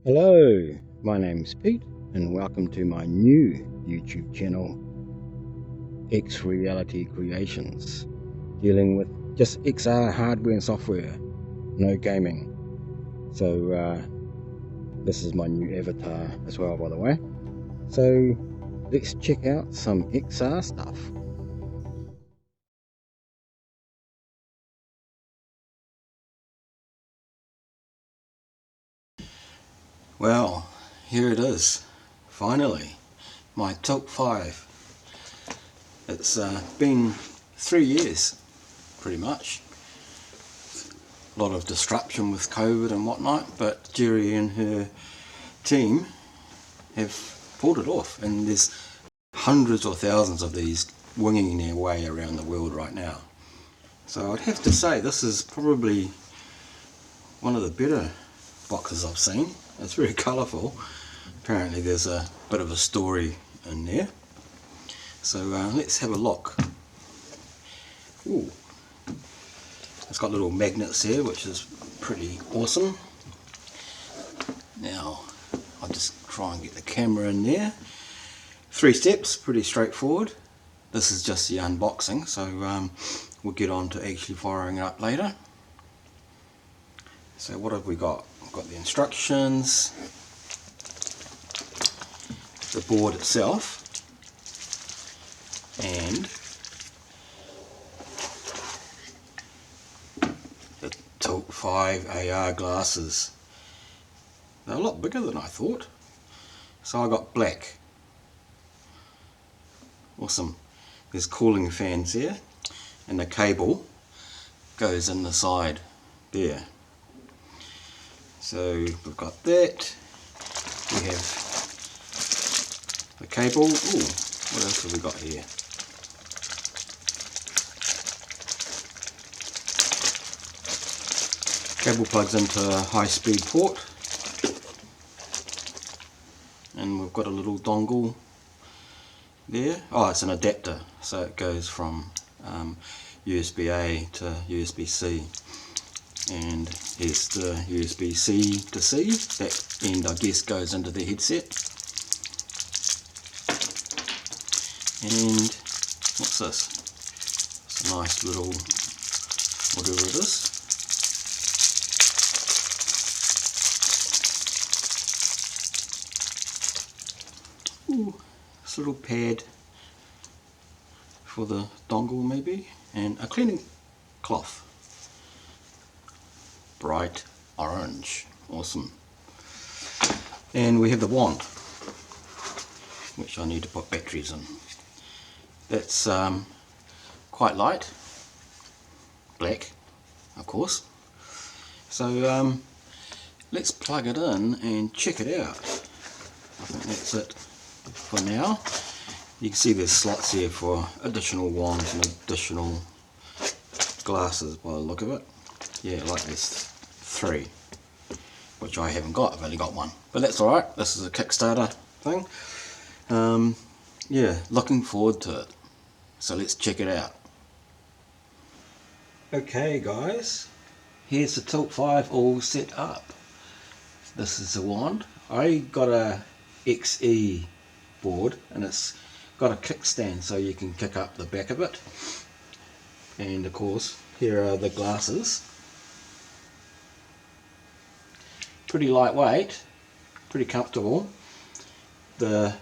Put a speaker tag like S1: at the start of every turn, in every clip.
S1: Hello, my name's Pete and welcome to my new YouTube channel, X Reality Creations, dealing with just XR hardware and software, no gaming. So this is my new avatar as well, by the way. So let's check out some XR stuff. Well, here it is, finally, my top 5. It's been 3 years, pretty much. A lot of disruption with COVID and whatnot, but Jerry and her team have pulled it off, and there's hundreds or thousands of these winging their way around the world right now. So I'd have to say this is probably one of the better boxes I've seen. It's very colourful. Apparently there's a bit of a story in there. So let's have a look. Ooh. It's got little magnets here, which is pretty awesome. Now I'll just try and get the camera in there. 3 steps, pretty straightforward. This is just the unboxing, so we'll get on to actually firing it up later. So what have we got? We've got the instructions, the board itself, and the Top 5 AR glasses. They're a lot bigger than I thought. So I got black. Awesome. There's cooling fans here, and the cable goes in the side there. So we've got that. We have the cable. Ooh, what else have we got here? Cable plugs into a high-speed port, and we've got a little dongle there. Oh, it's an adapter, so it goes from USB-A to USB-C, and here's the USB-C to C. That end, I guess, goes into the headset. And what's this? It's a nice little whatever it is. Ooh, this little pad for the dongle maybe, and a cleaning cloth. Bright orange, awesome. And we have the wand, which I need to put batteries in. That's quite light, black of course. So let's plug it in and check it out. I think that's it for now. You can see there's slots here for additional wands and additional glasses by the look of it. Yeah, like this 3, which I haven't got. I've only got 1, but that's alright. This is a Kickstarter thing. Yeah, looking forward to it. So let's check it out. Okay guys, here's the Top 5 all set up. This is the wand. I got a XE board, and it's got a kickstand so you can kick up the back of it. And of course, here are the glasses. Pretty lightweight, pretty comfortable. The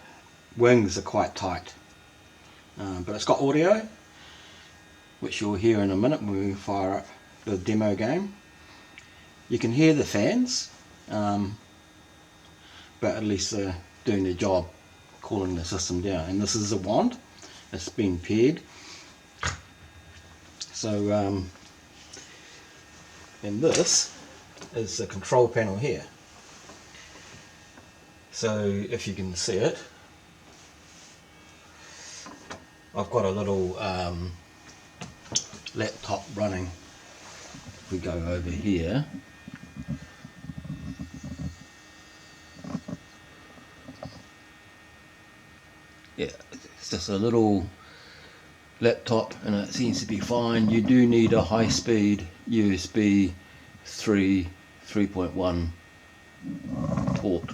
S1: wings are quite tight, but it's got audio, which you'll hear in a minute when we fire up the demo game. You can hear the fans, but at least they're doing their job, cooling the system down. And this is a wand. It's been paired. So, and this is the control panel here. So if you can see it, I've got a little laptop running. If we go over here, yeah, it's just a little laptop and it seems to be fine. You do need a high-speed USB 3.1 port,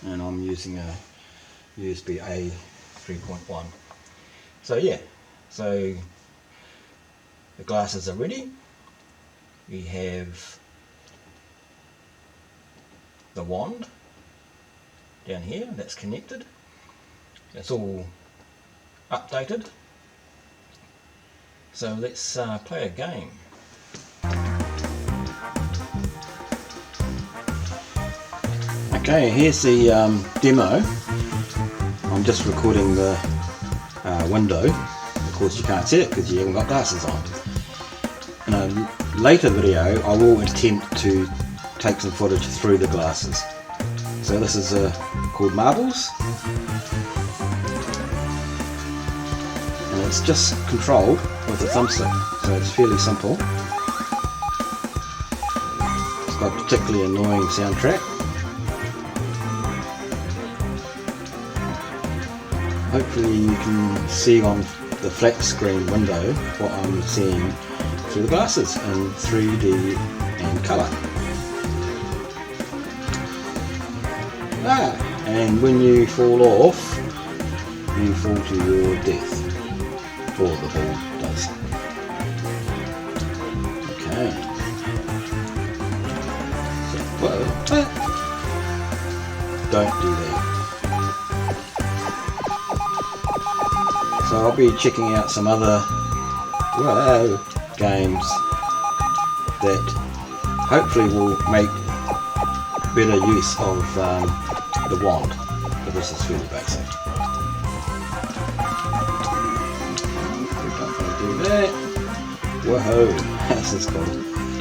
S1: and I'm using a USB A 3.1. So yeah, so the glasses are ready. We have the wand down here that's connected. It's all updated. So let's play a game. Okay, here's the demo. I'm just recording the window. Of course you can't see it because you haven't got glasses on. In a later video I will attempt to take some footage through the glasses. So this is called Marbles, and it's just controlled with a thumbstick, so it's fairly simple. It's got a particularly annoying soundtrack. Hopefully you can see on the flat screen window what I'm seeing through the glasses in 3D and colour. And when you fall off, you fall to your death, or the ball does. Okay. So, whoa. Don't do that. So I'll be checking out some other games that hopefully will make better use of the wand, but this is fairly basic. We're not going to do that. Whoa, this is cool.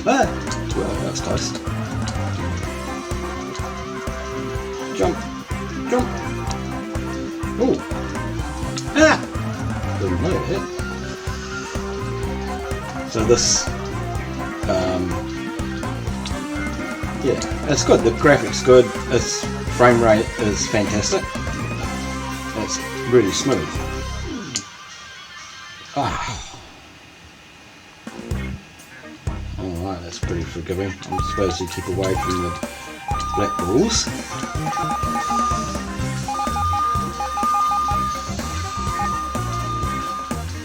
S1: Well, that's close. Jump, jump. Oh, didn't know that. So this, yeah, it's good. The graphics good. Its frame rate is fantastic. It's really smooth. Alright, that's pretty forgiving. I'm supposed to keep away from the black balls.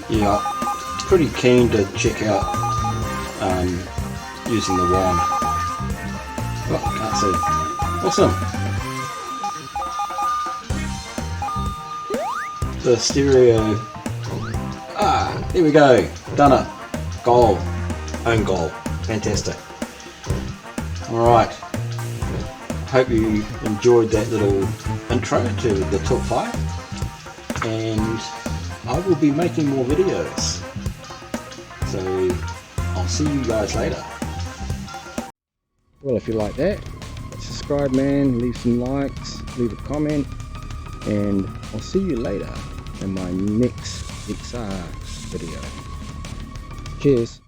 S1: Yeah, I'm pretty keen to check out using the wand. Oh, can't see. Awesome. The stereo. Here we go. Done it. Goal. Own goal. Fantastic. Alright. Hope you enjoyed that little intro to the top 5. And I will be making more videos. So I'll see you guys later. Well, if you like that, subscribe man, leave some likes, leave a comment, and I'll see you later in my next XR video. Cheers.